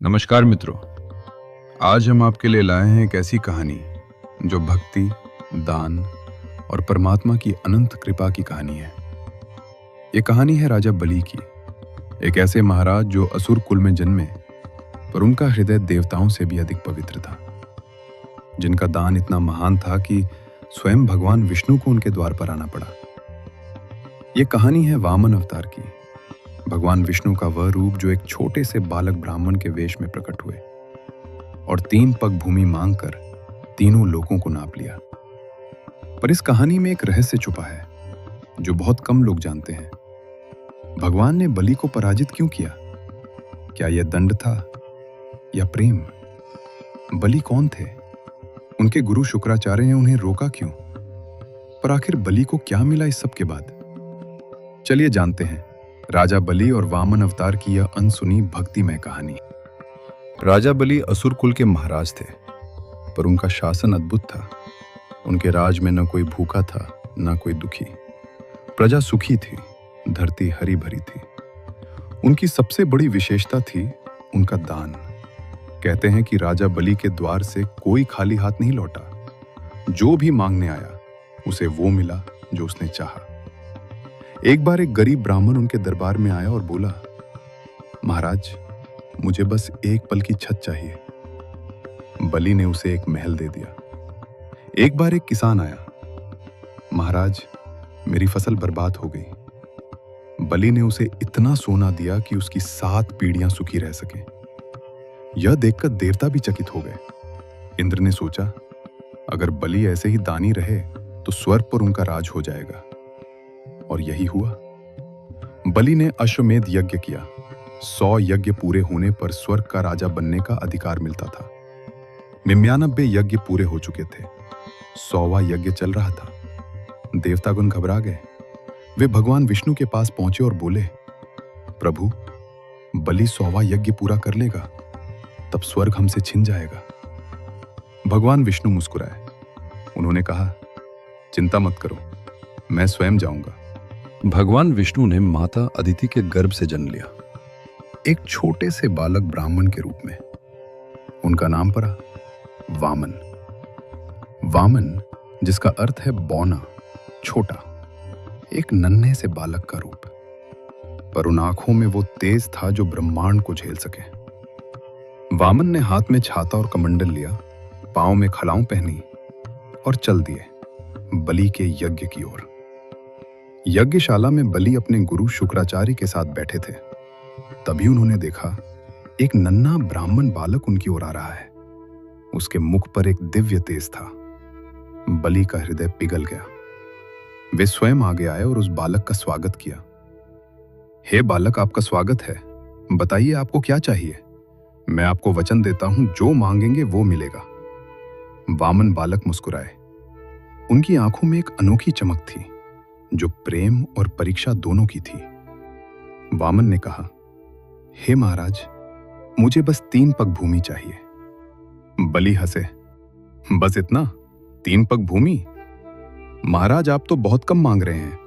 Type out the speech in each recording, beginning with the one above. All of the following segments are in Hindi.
नमस्कार मित्रों। आज हम आपके लिए लाए हैं एक ऐसी कहानी जो भक्ति, दान और परमात्मा की अनंत कृपा की कहानी है। ये कहानी है राजा बलि की, एक ऐसे महाराज जो असुर कुल में जन्मे, पर उनका हृदय देवताओं से भी अधिक पवित्र था, जिनका दान इतना महान था कि स्वयं भगवान विष्णु को उनके द्वार पर आना पड़ा। ये कहानी है वामन अवतार की, भगवान विष्णु का वह रूप जो एक छोटे से बालक ब्राह्मण के वेश में प्रकट हुए और 3 पग भूमि मांगकर तीनों लोकों को नाप लिया। पर इस कहानी में एक रहस्य छुपा है जो बहुत कम लोग जानते हैं। भगवान ने बलि को पराजित क्यों किया? क्या यह दंड था या प्रेम? बलि कौन थे? उनके गुरु शुक्राचार्य ने उन्हें रोका क्यों? पर आखिर बलि को क्या मिला इस सब के बाद? चलिए जानते हैं राजा बलि और वामन अवतार की यह अनसुनी भक्तिमय कहानी। राजा बलि असुर कुल के महाराज थे, पर उनका शासन अद्भुत था। उनके राज में न कोई भूखा था, न कोई दुखी। प्रजा सुखी थी, धरती हरी भरी थी। उनकी सबसे बड़ी विशेषता थी उनका दान। कहते हैं कि राजा बलि के द्वार से कोई खाली हाथ नहीं लौटा। जो भी मांगने आया उसे वो मिला जो उसने चाहा। एक बार एक गरीब ब्राह्मण उनके दरबार में आया और बोला, महाराज, मुझे बस एक पल की छत चाहिए। बलि ने उसे एक महल दे दिया। एक बार एक किसान आया, महाराज, मेरी फसल बर्बाद हो गई। बलि ने उसे इतना सोना दिया कि उसकी 7 पीढ़ियां सुखी रह सके। यह देखकर देवता भी चकित हो गए। इंद्र ने सोचा, अगर बलि ऐसे ही दानी रहे तो स्वर्ग पर उनका राज हो जाएगा। और यही हुआ। बलि ने अश्वमेध यज्ञ किया। 100 यज्ञ पूरे होने पर स्वर्ग का राजा बनने का अधिकार मिलता था। 99 यज्ञ पूरे हो चुके थे। 100वां यज्ञ चल रहा था। देवतागण घबरा गए। वे भगवान विष्णु के पास पहुंचे और बोले, प्रभु, बलि 100वां यज्ञ पूरा कर लेगा, तब स्वर्ग हमसे छिन जाएगा। भगवान विष्णु मुस्कुराए। उन्होंने कहा, चिंता मत करो, मैं स्वयं जाऊंगा। भगवान विष्णु ने माता अदिति के गर्भ से जन्म लिया, एक छोटे से बालक ब्राह्मण के रूप में। उनका नाम पड़ा वामन। वामन, जिसका अर्थ है बौना, छोटा, एक नन्हे से बालक का रूप। पर उन आंखों में वो तेज था जो ब्रह्मांड को झेल सके। वामन ने हाथ में छाता और कमंडल लिया, पांव में खलाऊं पहनी और चल दिए बलि के यज्ञ की ओर। यज्ञशाला में बलि अपने गुरु शुक्राचार्य के साथ बैठे थे। तभी उन्होंने देखा एक नन्हा ब्राह्मण बालक उनकी ओर आ रहा है। उसके मुख पर एक दिव्य तेज था। बलि का हृदय पिघल गया। वे स्वयं आगे आए और उस बालक का स्वागत किया। हे बालक, आपका स्वागत है। बताइए आपको क्या चाहिए? मैं आपको वचन देता हूं, जो मांगेंगे वो मिलेगा। वामन बालक मुस्कुराए। उनकी आंखों में एक अनोखी चमक थी जो प्रेम और परीक्षा दोनों की थी। वामन ने कहा, हे महाराज, मुझे बस 3 पग भूमि चाहिए। बलि हंसे, बस इतना? 3 पग भूमि? महाराज, आप तो बहुत कम मांग रहे हैं।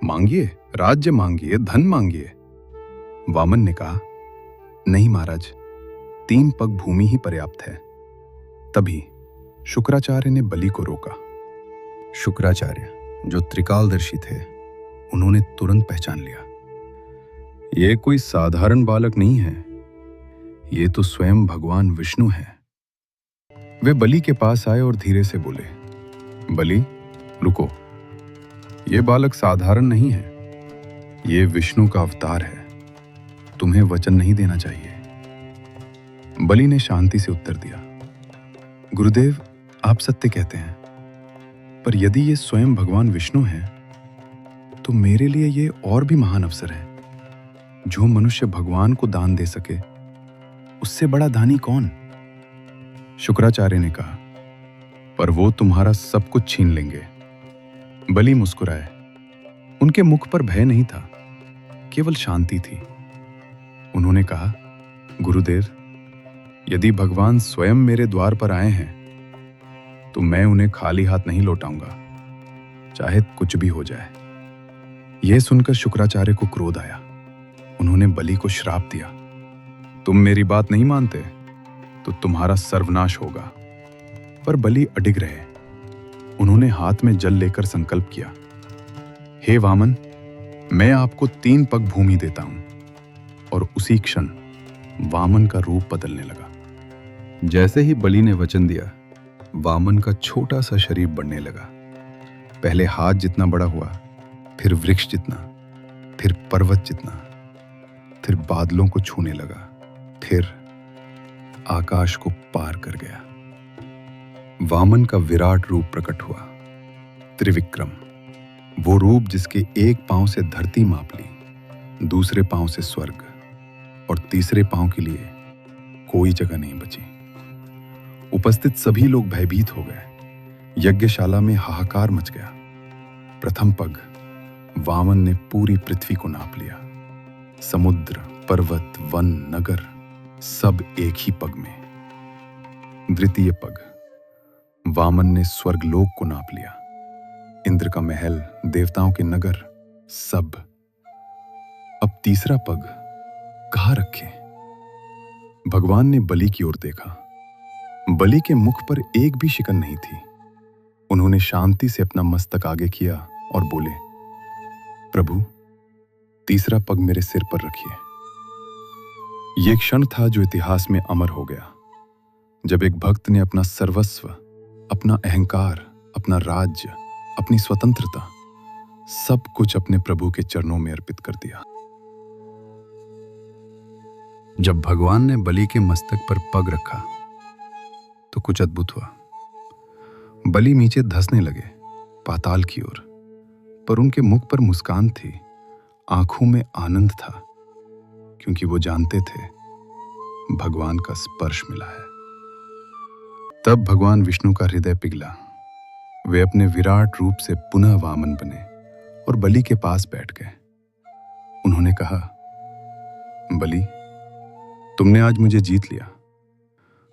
मांगिए, राज्य मांगिए, धन मांगिए। वामन ने कहा, नहीं महाराज, 3 पग भूमि ही पर्याप्त है। तभी शुक्राचार्य ने बलि को रोका। शुक्राचार्य, जो त्रिकालदर्शी थे, उन्होंने तुरंत पहचान लिया, यह कोई साधारण बालक नहीं है, ये तो स्वयं भगवान विष्णु है। वे बलि के पास आए और धीरे से बोले, बलि, रुको, यह बालक साधारण नहीं है, यह विष्णु का अवतार है। तुम्हें वचन नहीं देना चाहिए। बलि ने शांति से उत्तर दिया, गुरुदेव, आप सत्य कहते हैं, पर यदि ये स्वयं भगवान विष्णु हैं, तो मेरे लिए ये और भी महान अवसर है। जो मनुष्य भगवान को दान दे सके, उससे बड़ा दानी कौन? शुक्राचार्य ने कहा, पर वो तुम्हारा सब कुछ छीन लेंगे। बलि मुस्कुराए। उनके मुख पर भय नहीं था, केवल शांति थी। उन्होंने कहा, गुरुदेव, यदि भगवान स्वयं मेरे द्वार पर आए हैं तो मैं उन्हें खाली हाथ नहीं लौटाऊंगा, चाहे कुछ भी हो जाए। यह सुनकर शुक्राचार्य को क्रोध आया। उन्होंने बलि को श्राप दिया, तुम मेरी बात नहीं मानते तो तुम्हारा सर्वनाश होगा। पर बलि अडिग रहे। उन्होंने हाथ में जल लेकर संकल्प किया, हे वामन, मैं आपको 3 पग भूमि देता हूं। और उसी क्षण वामन का रूप बदलने लगा। जैसे ही बलि ने वचन दिया, वामन का छोटा सा शरीर बढ़ने लगा। पहले हाथ जितना बड़ा हुआ, फिर वृक्ष जितना, फिर पर्वत जितना, फिर बादलों को छूने लगा, फिर आकाश को पार कर गया। वामन का विराट रूप प्रकट हुआ, त्रिविक्रम, वो रूप जिसके एक पांव से धरती माप ली, दूसरे पांव से स्वर्ग और तीसरे पांव के लिए कोई जगह नहीं बची। उपस्थित सभी लोग भयभीत हो गए। यज्ञशाला में हाहाकार मच गया। प्रथम पग वामन ने पूरी पृथ्वी को नाप लिया। समुद्र, पर्वत, वन, नगर सब एक ही पग में। द्वितीय पग वामन ने स्वर्गलोक को नाप लिया। इंद्र का महल, देवताओं के नगर सब। अब तीसरा पग कहाँ रखे? भगवान ने बलि की ओर देखा। बलि के मुख पर एक भी शिकन नहीं थी। उन्होंने शांति से अपना मस्तक आगे किया और बोले, प्रभु, तीसरा पग मेरे सिर पर रखिए। यह क्षण था जो इतिहास में अमर हो गया, जब एक भक्त ने अपना सर्वस्व, अपना अहंकार, अपना राज्य, अपनी स्वतंत्रता, सब कुछ अपने प्रभु के चरणों में अर्पित कर दिया। जब भगवान ने बलि के मस्तक पर पग रखा तो कुछ अद्भुत हुआ। बलि नीचे धंसने लगे, पाताल की ओर, पर उनके मुख पर मुस्कान थी, आंखों में आनंद था, क्योंकि वो जानते थे भगवान का स्पर्श मिला है। तब भगवान विष्णु का हृदय पिघला। वे अपने विराट रूप से पुनः वामन बने और बलि के पास बैठ गए। उन्होंने कहा, बलि, तुमने आज मुझे जीत लिया।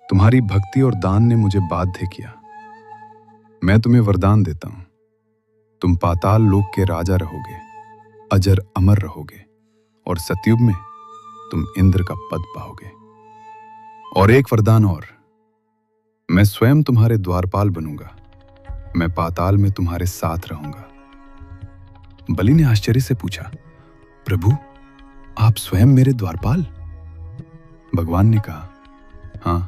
तुम्हारी भक्ति और दान ने मुझे बाध्य किया। मैं तुम्हें वरदान देता हूं, तुम पाताल लोक के राजा रहोगे, अजर अमर रहोगे और सतयुग में तुम इंद्र का पद पाओगे। और एक वरदान और, मैं स्वयं तुम्हारे द्वारपाल बनूंगा। मैं पाताल में तुम्हारे साथ रहूंगा। बलि ने आश्चर्य से पूछा, प्रभु, आप स्वयं मेरे द्वारपाल? भगवान ने कहा, हां,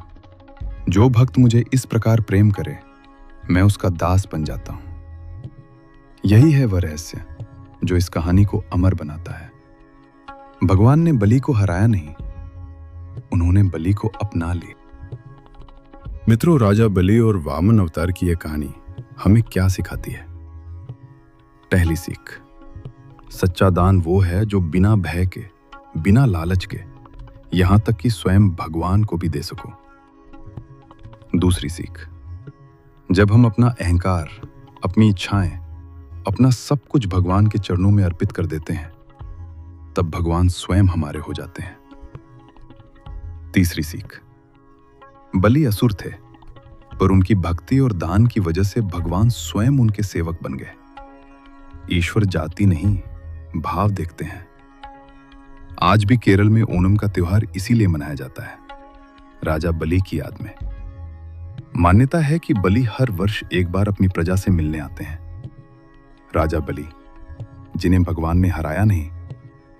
जो भक्त मुझे इस प्रकार प्रेम करे, मैं उसका दास बन जाता हूं। यही है वह रहस्य जो इस कहानी को अमर बनाता है। भगवान ने बलि को हराया नहीं, उन्होंने बलि को अपना लिया। मित्रों, राजा बलि और वामन अवतार की यह कहानी हमें क्या सिखाती है? पहली सीख, सच्चा दान वो है जो बिना भय के, बिना लालच के, यहां तक कि स्वयं भगवान को भी दे सको। दूसरी सीख, जब हम अपना अहंकार, अपनी इच्छाएं, अपना सब कुछ भगवान के चरणों में अर्पित कर देते हैं, तब भगवान स्वयं हमारे हो जाते हैं। तीसरी सीख, बलि असुर थे, पर उनकी भक्ति और दान की वजह से भगवान स्वयं उनके सेवक बन गए। ईश्वर जाति नहीं, भाव देखते हैं। आज भी केरल में ओणम का त्योहार इसीलिए मनाया जाता है, राजा बलि की याद में। मान्यता है कि बलि हर वर्ष एक बार अपनी प्रजा से मिलने आते हैं। राजा बलि, जिन्हें भगवान ने हराया नहीं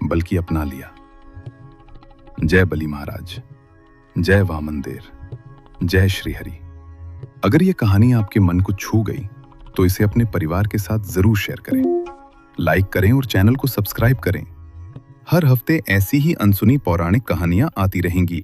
बल्कि अपना लिया। जय बलि महाराज, जय वामन देर, जय श्री हरि। अगर यह कहानी आपके मन को छू गई तो इसे अपने परिवार के साथ जरूर शेयर करें, लाइक करें और चैनल को सब्सक्राइब करें। हर हफ्ते ऐसी ही अनसुनी पौराणिक कहानियां आती रहेंगी।